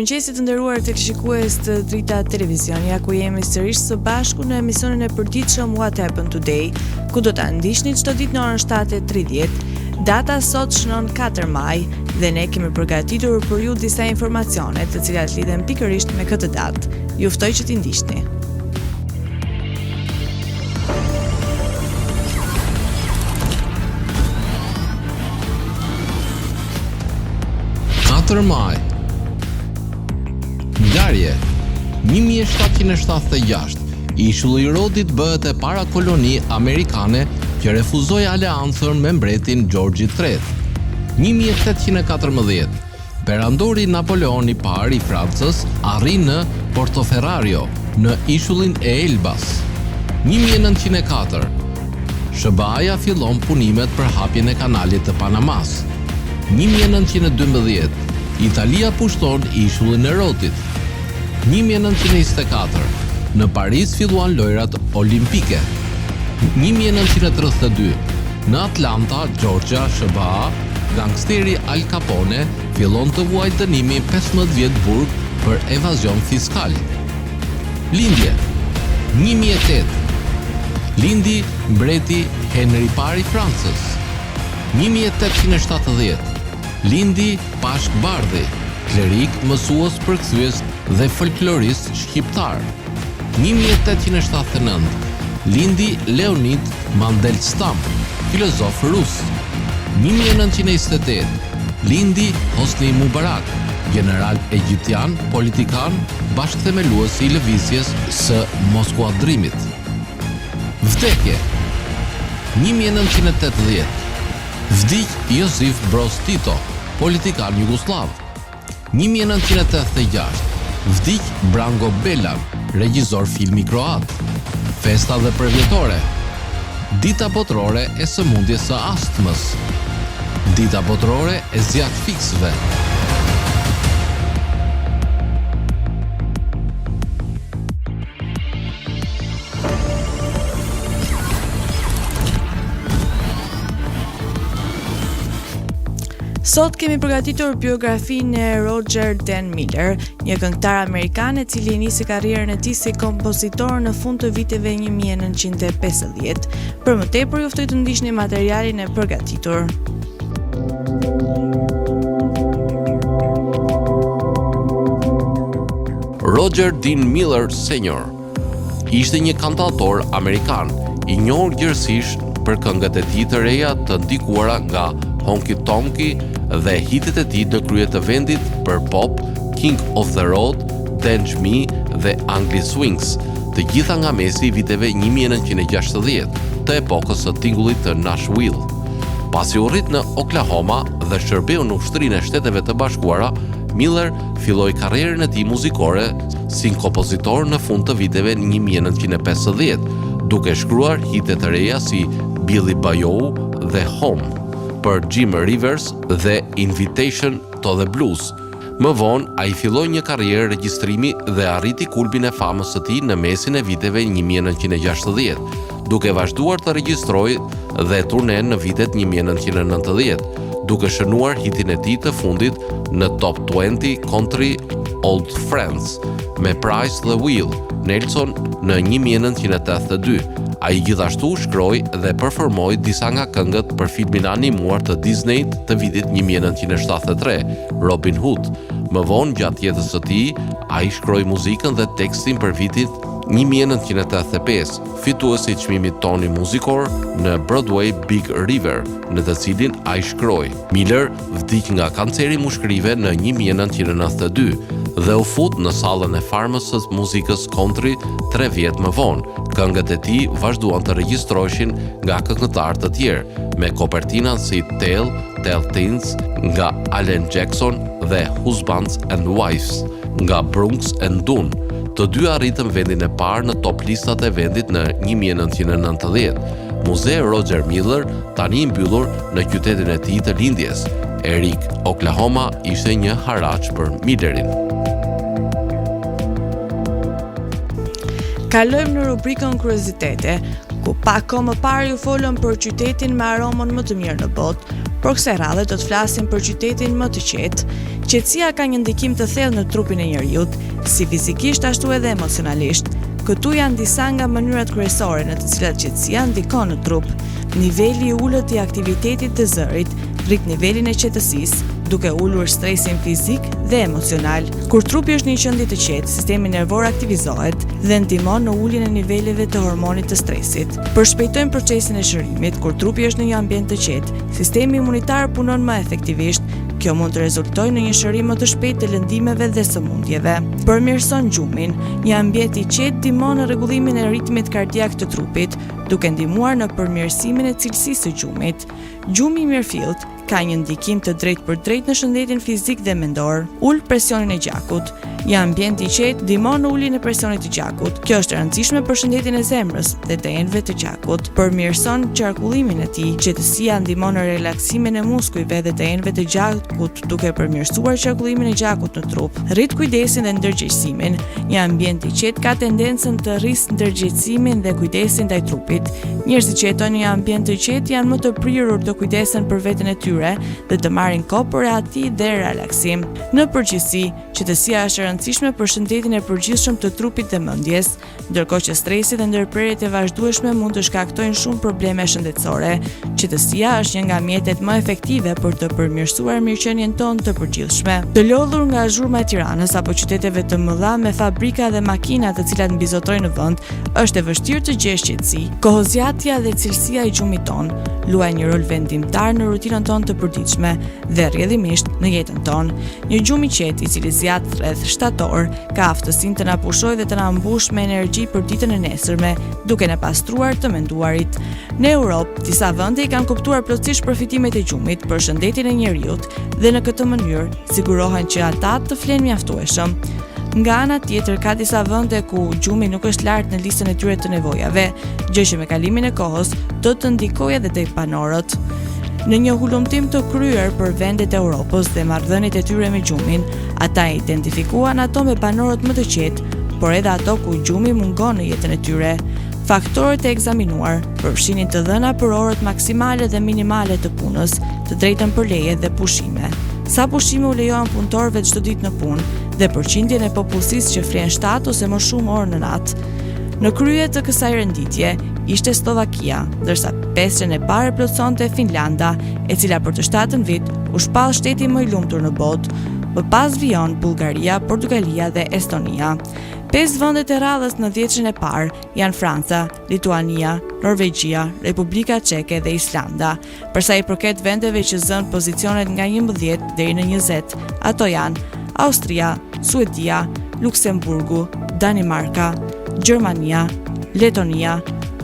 Mirëmëngjesit të nderuar televizionistë të drita televizion, ja ku jemi sërish së bashku në emisionin e përditshëm What Happened Today, ku do ta ndiqni çdo ditë në orën 7:30. Data sot shënon 4 maj dhe ne kemi përgatitur për ju disa informacione të cilat lidhen pikërisht me këtë datë. Ju ftoj që t'i ndiqni. Maj. Ngjarje 1776, Ishulli i Rhodit bëhet e para koloni amerikane që refuzoi aleancën me mbretin Gjeorgji III. 1814, perandori Napoleon i parë i Francës arrin në Portoferrario, në ishullin e Elbas. 1904, SBA-ja fillon punimet për hapjen e kanalit të Panamas. 1912, Italia pushton ishullin e Rhodit. 1924, në Paris filluan lojrat olimpike. 1932, në Atlanta, Georgia, SBA, gangsteri Al Capone fillon të vuajë dënimin 15 vjet burg për evazion fiskal. Lindje 1008, lindi mbreti Henri I i Francës. 1870, lindi Pashk Bardhi, klerik, mësues, përkthyes dhe folklorist shqiptar. 1879, lindi Leonid Mandelstam, filozof rus. 1928, lindi Hosni Mubarak, general egjiptian, politikan, bashkëthemelues i lëvizjes së Moskuadrimit. Vdekje 1980, vdik Josif Broz Tito, politikan jugoslav. 1986, vdik Branko Belan, regjisor filmi kroat. Festa dhe përvjetore. Dita botërore e sëmundjes së astmës. Dita botërore e zjatëfiksëve. Sot kemi përgatitur biografinë e Roger Dan Miller, një këngëtar amerikan i cili nisi karrierën e tij si kompozitor në fund të viteve 1950. Për më tepër ju ftoj të ndiqni materialin e përgatitur. Roger Dan Miller Sr. ishte një kantator amerikan, i njohur gjërësisht për këngët e tij të reja të ndikuara nga Honky Tonky dhe hitet e tij në krye të vendit për pop, King of the Road, Dance Me dhe Angry Swings, të gjitha nga mesi i viteve 1960, të epokës së tingullit të Nashville. Pasi u rrit në Oklahoma dhe shërbeu në Ushtrinë e Shteteve të Bashkuara, Miller filloi karrierën e tij muzikore si kompozitor në fund të viteve 1950, duke shkruar hite të reja si Billy Bayou dhe Home për Jim Rivers dhe Invitation to the Blues. Më vonë, ai filloi një karrierë regjistrimi dhe arriti kulmin e famës së tij në mesin e viteve 1960, duke vazhduar të regjistrojë dhe turnen në vitet 1990, duke shënuar hitin e tij të fundit në Top 20 Country Old Friends me Price the Wheel, Nelson në 1982. Ai gjithashtu shkroi dhe performoi disa nga këngët për filmin animuar të Disney të vitit 1973, Robin Hood. Më vonë, gjatë jetës së tij, ai shkroi muzikën dhe tekstin për vitin 1985, fituesi i çmimit Tony muzikor në Broadway Big River, në të cilin ai shkroi. Miller vdik nga kanceri mushkërive në 1992 dhe u fut në sallën e farmës së muzikës country 3 vjet më vonë. Këngët e tij vazhduan të regjistroheshin nga këngëtarë të tjerë, me kopertina si Tell Things nga Alan Jackson dhe Husbands and Wives nga Brooks and Dunn. Të dy arritën vendin e parë në top listat e vendit në 1990. Muzeu Roger Miller, tani i mbyllur në qytetin e tij të lindjes, Eric, Oklahoma, ishte një haraç për Millerin. Kalojmë në rubrikën kuriozitete, ku pak kohë më parë ju folëm për qytetin me aromën më të mirë në botë, por kësaj radhe do të flasim për qytetin më të qetë. Qetësia ka një ndikim të thellë në trupin e njerëzit, si fizikisht ashtu edhe emocionalisht. Këtu janë disa nga mënyrat kryesore në të cilat qetësia ndikon në trup. Niveli i ulët i aktivitetit të zërit rrit nivelin e qetësisë, duke ulur stresin fizik dhe emocional. Kur trupi është në një qendër të qetë, sistemi nervor aktivizohet dhe ndihmon në uljen e niveleve të hormonit të stresit. Përshpejtojmë procesin e shërimit. Kur trupi është në një ambient të qetë, sistemi imunitar punon më efektivisht. Kjo mund të rezultojë në një shërim më të shpejtë të lëndimeve dhe sëmundjeve. Përmirëson gjumin. Një ambient i qetë ndihmon në rregullimin e ritmit kardiak të trupit, duke ndihmuar në përmirësimin e cilësisë së gjumit. Gjumi i mirëfillt ka një ndikim të drejtpërdrejtë në shëndetin fizik dhe mendor. Ul presionin e gjakut. Një ambient i qetë ndihmon në uljen e presionit të gjakut. Kjo është e rëndësishme për shëndetin e zemrës dhe të enëve të gjakut. Përmirëson qarkullimin e tij. Qetësia ndihmon në relaksimin e muskujve dhe të enëve të gjakut, duke përmirësuar qarkullimin e gjakut në trup. Rrit kujdesin dhe ndërgjegjësimin. Një ambient i qetë ka tendencën të rrisë ndërgjegjësimin dhe kujdesin ndaj trupit. Njerëzit që jetojnë në një ambient të qetë janë më të prirur të kujdesen për veten e tyre dhe të marrin kohë për rehat dhe relaksim. Në përgjithësi, qetësia është e rëndësishme për shëndetin e përgjithshëm të trupit dhe mendjes, ndërkohë që stresi dhe ndërprerjet e vazhdueshme mund të shkaktojnë shumë probleme shëndetësore. Qetësia është një nga mjetet më efektive për të përmirësuar mirëqenien tonë të përgjithshme. Të lodhur nga zhurma e Tiranës apo qyteteve të mëdha me fabrika dhe makina të cilat mbizotojnë në vend, është e vështirë të gjesh qetësi. Kohëzjatja dhe cilësia e gjumit tonë luajnë një rol vendimtar në rutinën tonë të përditshme dhe rrjedhimisht në jetën tonë. Një gjumë i qetë i cili zjat rreth 7 orë ka aftësinë të na pushojë dhe të na mbush me energji për ditën e nesërme, duke ne pastruar të menduarit. Në Europë, disa vende i kanë kuptuar plotësisht përfitimet e gjumit për shëndetin e njerëzit dhe në këtë mënyrë sigurohen që ata të flenë mjaftueshëm. Nga ana tjetër, ka disa vende ku gjumi nuk është lart në listën e tyre të nevojave, gjë që me kalimin e kohës do të ndikojë edhe tek banorët. Në një hulumtim të kryer për vendet e Europës dhe marrëdhëniet e tyre me gjumin, ata identifikuan ato me banorët më të qetë, por edhe ato ku gjumi mungon në jetën e tyre. Faktorët e ekzaminuar përfshinin të dhëna për orët maksimale dhe minimale të punës, të drejtën për leje dhe pushime. Sa pushime u lejohen punëtorëve çdo ditë në punë dhe përqindjen e popullsisë që flen 7 ose më shumë orë në natë. Në krye të kësaj renditje ishte Slovakia, ndërsa pestren e parë plotësonte Finlanda, e cila për të 7 vit u shpall shteti më i lumtur në botë. Më pas vijon Bullgaria, Portugalia dhe Estonia. 5 vendet e radhës në 10-shën e parë janë Franca, Lituania, Norvegjia, Republika Çeke dhe Islanda. Për sa i përket vendeve që zënë pozicionet nga 11 deri në 20, ato janë Austria, Suedia, Luksemburgu, Danimarka, Gjermania, Letonia,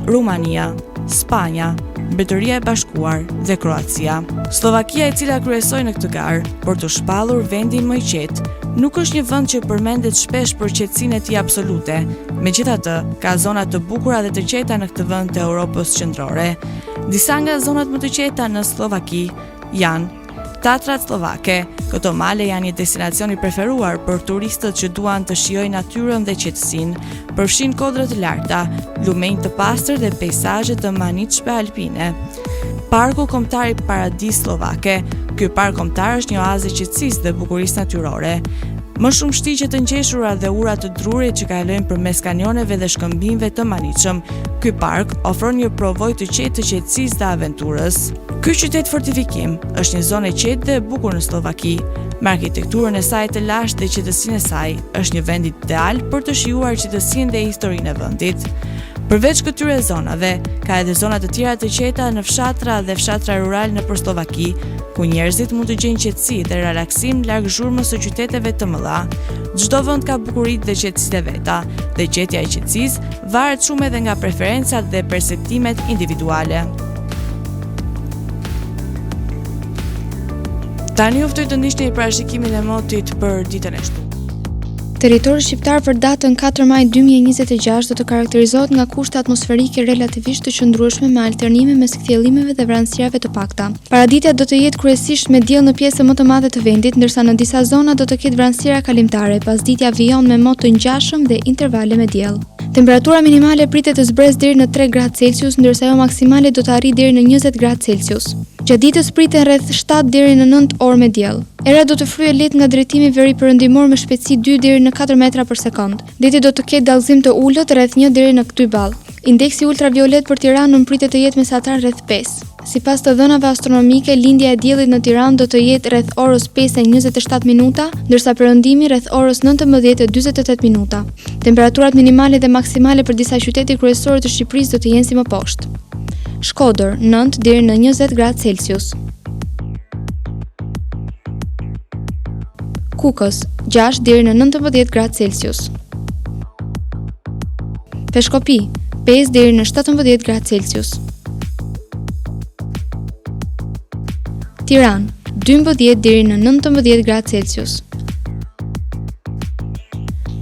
Rumania, Spanja, Mbretëria e Bashkuar dhe Kroacia. Slovakia, e cila kryesoi në këtë garë për të shpallur vendin më i qetë, nuk është një vend që përmendet shpesh për qetësinë e tij absolute. Megjithatë, ka zona të bukura dhe të qeta në këtë vend të Europës qendrore. Disa nga zonat më të qeta në Slovaki janë Tatrat Slovake. Këto male janë një destinacion i preferuar për turistët që duan të shijojnë natyrën dhe qetësinë. Përfshin kodra të larta, lumenj të pastër dhe peizazhe të manitshme alpine. Parku Kombëtar i Paradis Slovake. Ky park kombëtar është një oazë qetësisë dhe bukurisë natyrore. Më shumë shtigje të ngjeshura dhe ura të drurit që kalojnë përmes kanjoneve dhe shkëmbimeve të manitshëm. Ky park ofron një provojë të qetë të qetësisë dhe aventurës. Ky qytet fortifikim është një zonë e qetë dhe e bukur në Slovaki. Me arkitekturën e saj të lashtë dhe qetësinë e saj, është një vend ideal për të shijuar qetësinë dhe historinë e vendit. Përveç këtyre zonave, ka edhe zona të tjera të qeta në fshatra dhe fshatra rural nëpër Slovaki, ku njerëzit mund të gjejnë qetësi dhe relaksim larg zhurmës së qyteteve të mëdha. Çdo vend ka bukuritë dhe qetësitë e veta, dhe gjetja e qetësisë varet shumë edhe nga preferencat dhe perceptimet individuale. Tani ju ftoj të ndiqni parashikimin e motit për ditën e shtunë. Territori shqiptar për datën 4 maj 2026 do të karakterizohet nga kushte atmosferike relativisht të qëndrueshme me alternime mes kthjellimeve dhe vranësirave të pakta. Paraditja do të jetë kryesisht me diell në pjesën më të madhe të vendit, ndërsa në disa zona do të ketë vranësira kalimtare, pasditja vijon me mot të ngjashëm dhe intervale me diell. Temperatura minimale pritet të zbresë deri në 3 gradë Celsius, ndërsa ajo maksimale do të arrijë deri në 20 gradë Celsius. Gjatë ditës priten rreth 7 deri në 9 orë me diell. Era do të fryejë lehtë nga drejtimi veriperëndimor me shpejtësi 2 deri në 4 metra për sekond. Deti do të ketë dallëzim të ulët rreth 1 deri në 2 ball. Indeksi ultraviolet për Tiranën pritet të jetë mesatar rreth 5. Sipas të dhënave astronomike, lindja e diellit në Tiranë do të jetë rreth orës 5:27 minuta, ndërsa perëndimi rreth orës 19:48 minuta. Temperaturat minimale dhe maksimale për disa qytete kryesorë të Shqipërisë do të jenë si më poshtë. Shkodër 9 deri në 20 gradë Celsius. Kukës 6 deri në 19 gradë Celsius. Peshkopi 5 deri në 17 gradë Celsius. Tiranë 12 deri në 19 gradë Celsius.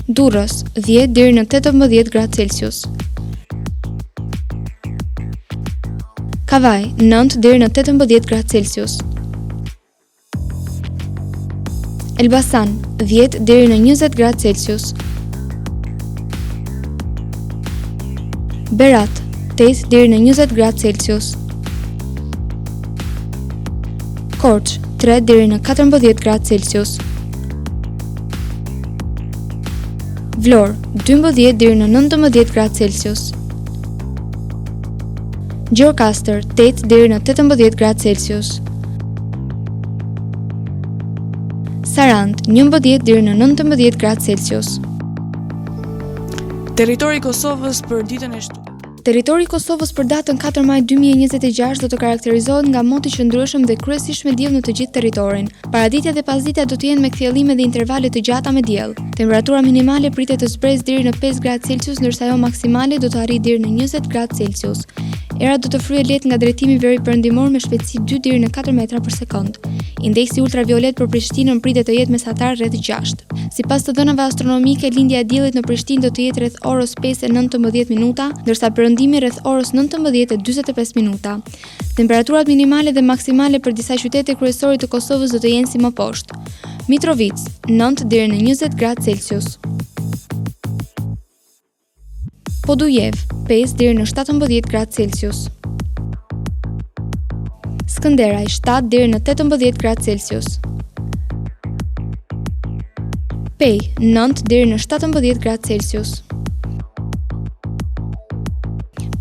Durrës 10 deri në 18 gradë Celsius. Kavaj 9 deri në 18 gradë Celsius. Elbasan 10 deri në 20 gradë Celsius. Berat 8 deri në 20 gradë Celsius. Korç 3 deri në 14 gradë Celsius. Vlorë 12 deri në 19 gradë Celsius. Gjirokastër 8 deri në 18 gradë Celsius. Sarand 11 deri në 19 gradë Celsius. Territori i Kosovës për ditën e shtunë. Territori i Kosovës për datën 4 maj 2026 do të karakterizohet nga moti i qëndrueshëm dhe kryesisht me diell në të gjithë territorin. Paraditja dhe pasditja do të jenë me kthjellime dhe intervale të gjata me diell. Temperatura minimale pritet të zbresë deri në 5 gradë Celsius, ndërsa ajo maksimale do të arrijë deri në 20 gradë Celsius. Era do të fryejë lehtë nga drejtimi veriperëndimor me shpejtësi 2 deri në 4 metra për sekond. Indeksi ultraviolet për Prishtinën pritet të jetë mesatar rreth 6. Sipas të dhënave astronomike, lindja e diellit në Prishtinë do të jetë rreth orës 5:19 minuta, ndërsa perëndimi rreth orës 19:45 minuta. Temperaturat minimale dhe maksimale për disa qytete kryesore të Kosovës do të jenë si më poshtë. Mitrovica 9 deri në 20 gradë Celsius. Podujev 5 deri në 17 gradë Celsius. Skënderaj 7 deri në 18 gradë Celsius. Pej 9 deri në 17 gradë Celsius.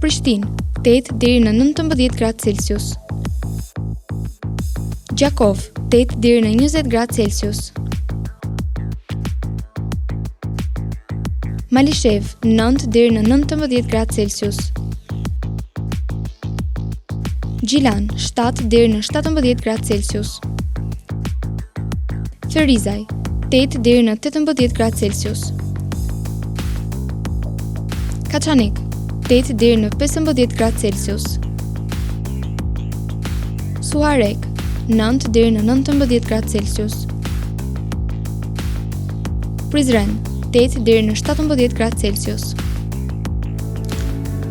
Prishtinë 8 deri në 19 gradë Celsius. Gjakov 8 deri në 20 gradë Celsius. Malishev 9 deri në 19 gradë Celsius. Gjilan 7 deri në 17 gradë Celsius. Ferizaj 8 deri në 18 gradë Celsius. Kaçanik 8 deri në 15 gradë Celsius. Suarek 9 deri në 19 gradë Celsius. Prizren 8 deri në 17 gradë Celsius.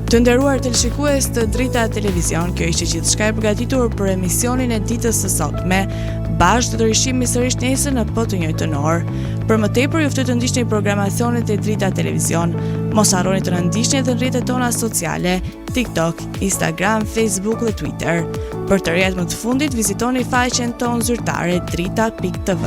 Të nderuar teleshikues të Drita Televizion, kjo ishte gjithçka e përgatitur për emisionin e ditës së sotme. Bashkë do të rishihemi sërish nesër në të njëjtën orë. Për më tepër ju ftoj të ndiqni programacionet e Drita Televizion. Mos harroni të na ndiqni në rrjetet tona sociale, TikTok, Instagram, Facebook dhe Twitter. Për të rrjetet më të fundit vizitoni faqen tonë zyrtare drita.tv.